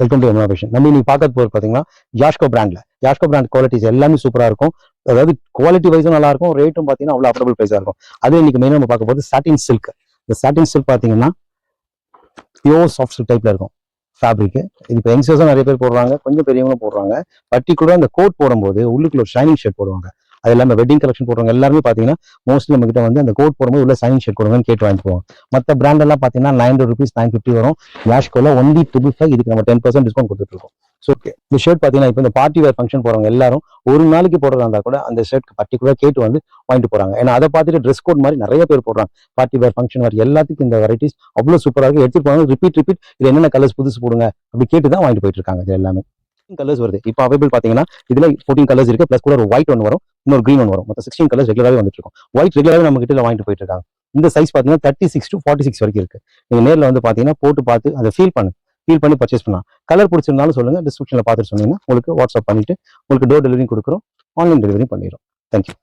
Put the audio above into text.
Welcome to innovation. நம்ம இன்னைக்கு பார்க்க போகிறது பார்த்தீங்கன்னா யாஷ்கோ பிராண்ட் குவாலிட்டிஸ் எல்லாமே சூப்பராக இருக்கும். அதாவது குவாலிட்டி வைஸும் நல்லா இருக்கும், ரேட்டும் பார்த்தீங்கன்னா அவ்வளோ அஃபோர்டபுள் ப்ரைஸாக இருக்கும். அது இன்னைக்கு மெயினாக நம்ம பார்க்க போகிறது சாட்டின் சில்க். இந்த சாட்டின் சில்க் பார்த்தீங்கன்னா பியோர் சாஃப்ட் சில்க் டைப்ல இருக்கும் ஃபேப்ரிக். இது இப்போ யங்ஸ்டர்ஸும் நிறைய பேர் போடுறாங்க, கொஞ்சம் பெரியவங்களும் போடுறாங்க. பர்டிகுலராக அந்த கோட் போடும்போது உள்ளுக்குள்ள ஒரு ஷைனிங் ஷர்ட் போடுவாங்க. அது இல்லாமல் வெட்டிங் கலெக்ஷன் போடுறவங்க எல்லாருமே பார்த்தீங்கன்னா மோஸ்ட்லி நம்ம கிட்ட வந்து அந்த கோட் போடும்போது உள்ள சைனிங் ஷர்ட் கொடுங்கன்னு கேட்டு வாங்கிட்டு போவோம். மற்ற பிராண்ட் எல்லாம் பார்த்தீங்கன்னா 900 rupees 950 வரும். யாஷ்கோல ஒன்லி 555. இதுக்கு நம்ம 10% டிஸ்கவுண்ட் கொடுத்துட்டு இருக்கோம். ஸோ ஓகே, இந்த ஷர்ட் பார்த்தீங்கன்னா இப்போ இந்த பார்ட்டி வேர் ஃபங்க்ஷன் போறவங்க எல்லாரும் ஒரு நாளைக்கு போடுறதா இருந்தால் கூட அந்த ஷர்ட் பர்டிகுலர் கேட்டு வந்து வாங்கிட்டு போறாங்க. ஏன்னா அதை பார்த்துட்டு ட்ரெஸ் கோட் மாதிரி நிறைய பேர் போடுறாங்க. பார்ட்டி வேர் ஃபங்க்ஷன் வேர் எல்லாத்துக்கும் இந்த வெரைட்டிஸ் அவ்வளோ சூப்பராக இருக்கு. எடுத்துட்டு போவாங்க, ரிப்பீட் இது என்னென்ன கலர்ஸ் புதுசு போடுங்க அப்படி கேட்டு தான் வாங்கிட்டு போயிட்டு இருக்காங்க. இது எல்லாமே கலர்ஸ் வருது. இப்போ அவைபிள் பாத்தீங்கன்னா இதுல 14 கலர்ஸ் இருக்கு. பிளஸ் கூட ஒரு ஒயிட் ஒன்று வரும், இன்னொரு கிரீன் ஒன்று வரும். மொத்தம் 16 கலர்ஸ் ரெகுலராகவே வந்துட்டு இருக்கும். ஒயிட் ரெகுலராகவே நம்ம கிட்ட வாங்கிட்டு போயிட்டு இருக்காங்க. இந்த சைஸ் பாத்தீங்கன்னா 36 to 46 வரைக்கும் இருக்கு. நீங்க நேரில் வந்து பாத்தீங்கன்னா போட்டு பார்த்து அதை ஃபீல் பண்ணி பர்ச்சேஸ் பண்ணலாம். கலர் பிடிச்சிருந்தாலும் சொல்லுங்க, டிஸ்கிரிப்ஷன்ல பார்த்துட்டு சொன்னீங்கன்னா உங்களுக்கு வாட்ஸ்அப் பண்ணிட்டு உங்களுக்கு டோர் டெலிவரி கொடுக்குறோம், ஆன்லைன் டெலிவரி பண்ணிடுறோம். தேங்க்யூ.